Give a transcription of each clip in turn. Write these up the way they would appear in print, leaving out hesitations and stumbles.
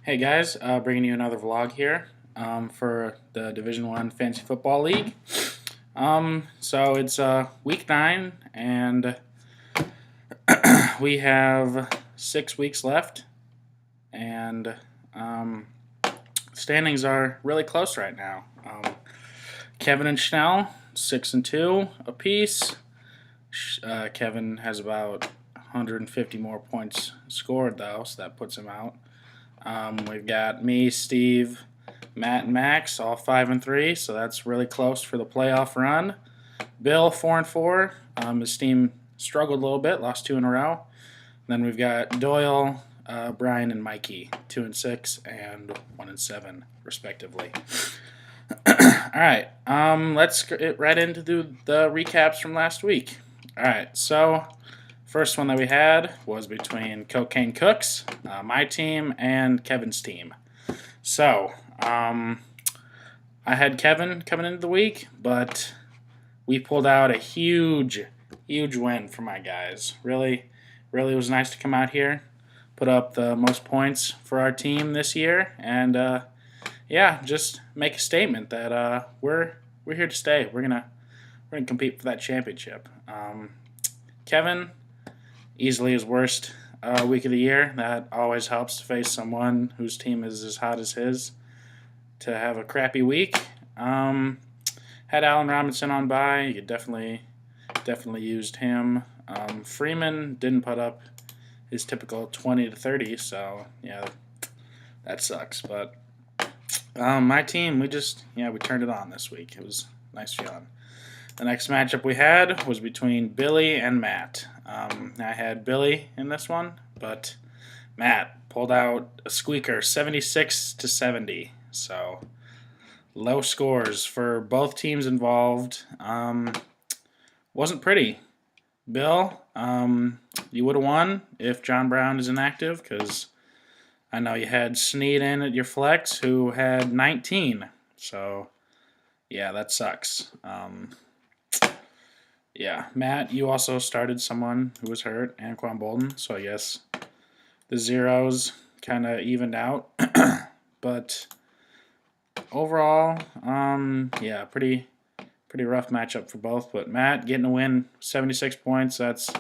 Hey guys, bringing you another vlog here for the Division One Fantasy Football League. So it's week 9, and we have 6 weeks left, and standings are really close right now. Kevin and Schnell 6-2 apiece. Kevin has about 150 more points scored though, so that puts him out. We've got me, Steve, Matt, and Max, all 5-3, so that's really close for the playoff run. Bill, 4-4. His team struggled a little bit, lost 2 in a row. Then we've got Doyle, Brian, and Mikey, 2-6 and 1-7, respectively. All right, let's get right into the recaps from last week. All right, so first one that we had was between Cocaine Cooks, my team, and Kevin's team. So, I had Kevin coming into the week, but we pulled out a huge win for my guys. Really was nice to come out here, put up the most points for our team this year, and just make a statement that we're here to stay. We're gonna compete for that championship. Kevin, easily his worst week of the year. That always helps to face someone whose team is as hot as his to have a crappy week. Had Allen Robinson on by. You could definitely used him. Freeman didn't put up his typical 20 to 30, so yeah, that sucks. But my team, we turned it on this week. It was nice feeling. The next matchup we had was between Billy and Matt. I had Billy in this one, but Matt pulled out a squeaker, 76 to 70. So low scores for both teams involved. Wasn't pretty. Bill, you would have won if John Brown is inactive, because I know you had Snead in at your flex, who had 19. So yeah, that sucks. Yeah, Matt, you also started someone who was hurt, Anquan Bolden, so I guess the zeros kind of evened out. But overall, pretty rough matchup for both. But Matt getting a win, 76 points, that's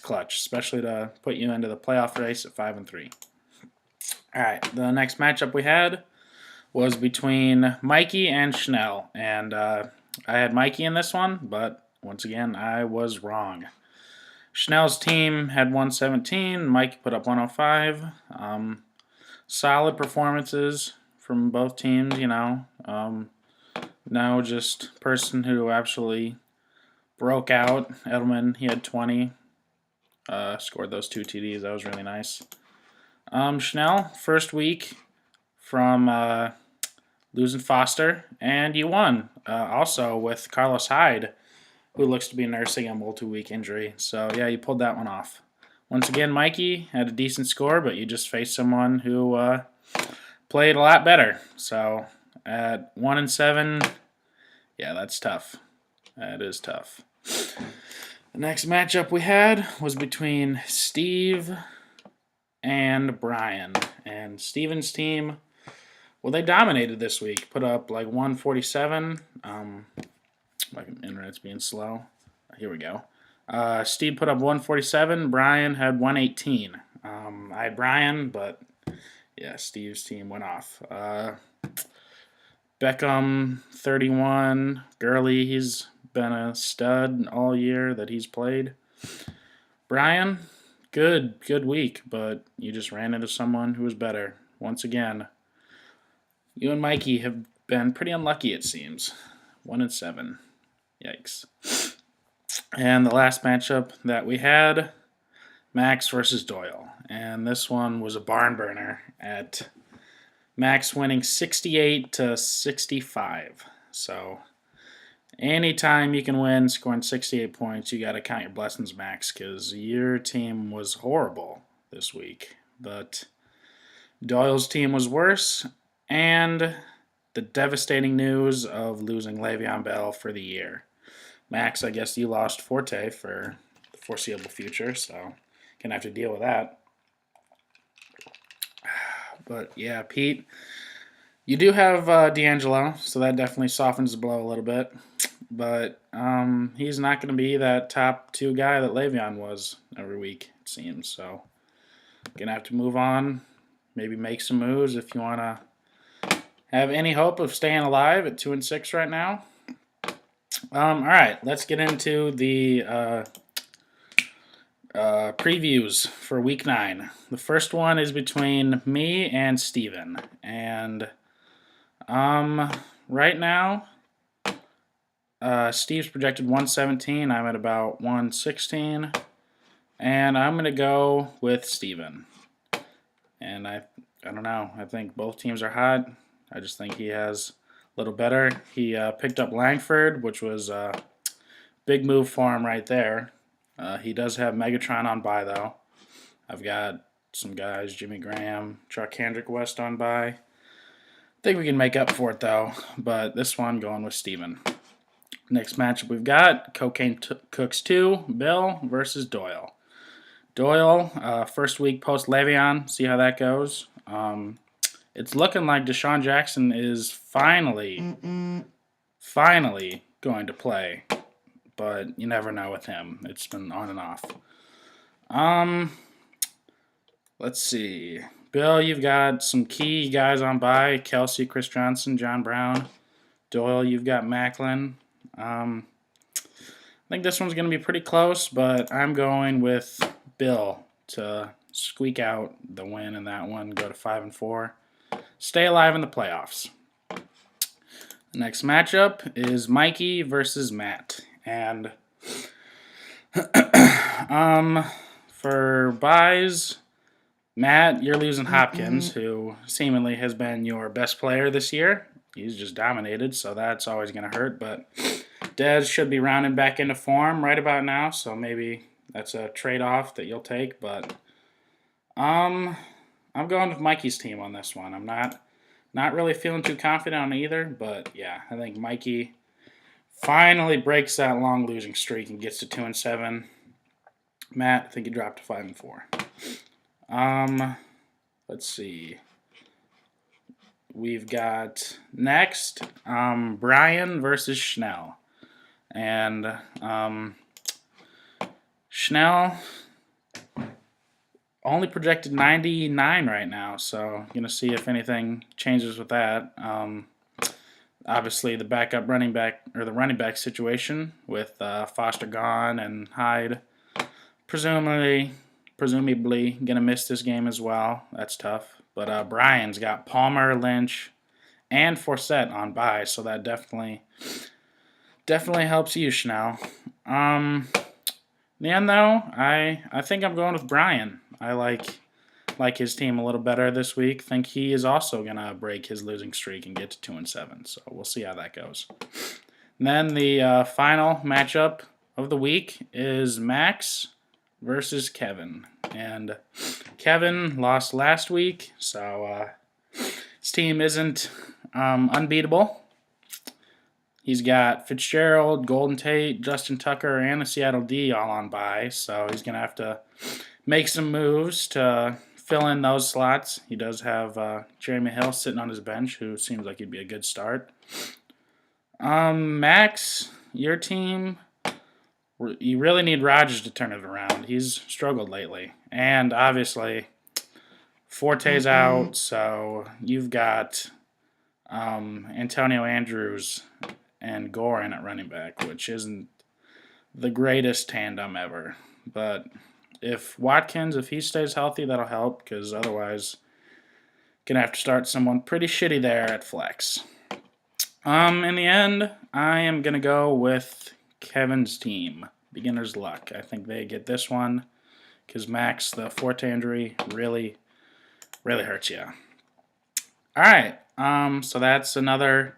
clutch, especially to put you into the playoff race at 5-3. All right, the next matchup we had was between Mikey and Schnell, and I had Mikey in this one, but once again, I was wrong. Schnell's team had 117. Mike put up 105. Solid performances from both teams, now just person who actually broke out. Edelman, he had 20. Scored those 2 TDs. That was really nice. Schnell, first week from losing Foster, and you won. Also with Carlos Hyde, who looks to be nursing a multi-week injury. So, yeah, you pulled that one off. Once again, Mikey had a decent score, but you just faced someone who played a lot better. So, at 1-7, yeah, that's tough. That is tough. The next matchup we had was between Steve and Brian. And Steven's team, well, they dominated this week. Put up like 147. My internet's being slow. Here we go. Steve put up 147. Brian had 118. I had Brian, but yeah, Steve's team went off. Beckham, 31. Gurley, he's been a stud all year that he's played. Brian, good week, but you just ran into someone who was better. Once again, you and Mikey have been pretty unlucky, it seems. 1-7. Yikes. And the last matchup that we had, Max versus Doyle. And this one was a barn burner at Max winning 68 to 65. So anytime you can win scoring 68 points, you got to count your blessings, Max, because your team was horrible this week. But Doyle's team was worse, and the devastating news of losing Le'Veon Bell for the year. Max, I guess you lost Forte for the foreseeable future, so gonna have to deal with that. But yeah, Pete, you do have D'Angelo, so that definitely softens the blow a little bit. But he's not going to be that top 2 guy that Le'Veon was every week, it seems. So, going to have to move on, maybe make some moves if you want to have any hope of staying alive at 2-6 right now. All right, let's get into the previews for Week 9. The first one is between me and Steven. And right now, Steve's projected 117. I'm at about 116. And I'm going to go with Steven. And I don't know. I think both teams are hot. I just think he has a little better. He picked up Langford, which was a big move for him right there. He does have Megatron on bye, though. I've got some guys, Jimmy Graham, Chuck Kendrick West on bye. I think we can make up for it, though. But this one, going with Steven. Next matchup we've got, Cocaine Cooks 2, Bill versus Doyle. Doyle, first week post Le'Veon, see how that goes. It's looking like Deshaun Jackson is finally going to play, but you never know with him. It's been on and off. Let's see. Bill, you've got some key guys on bye: Kelsey, Chris Johnson, John Brown. Doyle, you've got Macklin. I think this one's going to be pretty close, but I'm going with Bill to squeak out the win in that one, go to 5-4. Stay alive in the playoffs. The next matchup is Mikey versus Matt. And for buys, Matt, you're losing Hopkins, who seemingly has been your best player this year. He's just dominated, so that's always going to hurt. But Dez should be rounding back into form right about now, so maybe that's a trade-off that you'll take. But I'm going with Mikey's team on this one. I'm not really feeling too confident on either, but yeah, I think Mikey finally breaks that long losing streak and gets to 2-7. Matt, I think he dropped to 5-4. Let's see. We've got next Brian versus Schnell. And Schnell only projected 99 right now, so going to see if anything changes with that. Obviously, the backup running back or the running back situation with Foster gone and Hyde presumably going to miss this game as well. That's tough. But Brian's got Palmer, Lynch, and Forsett on bye, so that definitely helps you, Schnell. In the end, though, I think I'm going with Brian. I like his team a little better this week. Think he is also going to break his losing streak and get to 2-7, so we'll see how that goes. And then the final matchup of the week is Max versus Kevin. And Kevin lost last week, so his team isn't unbeatable. He's got Fitzgerald, Golden Tate, Justin Tucker, and the Seattle D all on bye, so he's going to have to make some moves to fill in those slots. He does have Jeremy Hill sitting on his bench, who seems like he'd be a good start. Max, your team, you really need Rodgers to turn it around. He's struggled lately. And obviously, Forte's out, so you've got Antonio Andrews and Gorin at running back, which isn't the greatest tandem ever. But if Watkins, if he stays healthy, that'll help, because otherwise, going to have to start someone pretty shitty there at flex. In the end, I am going to go with Kevin's team, Beginner's Luck. I think they get this one, because Max, the Forte injury, really hurts you. All right, so that's another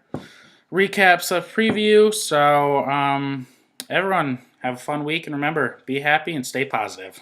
recaps of preview. So everyone, have a fun week, and remember, be happy and stay positive.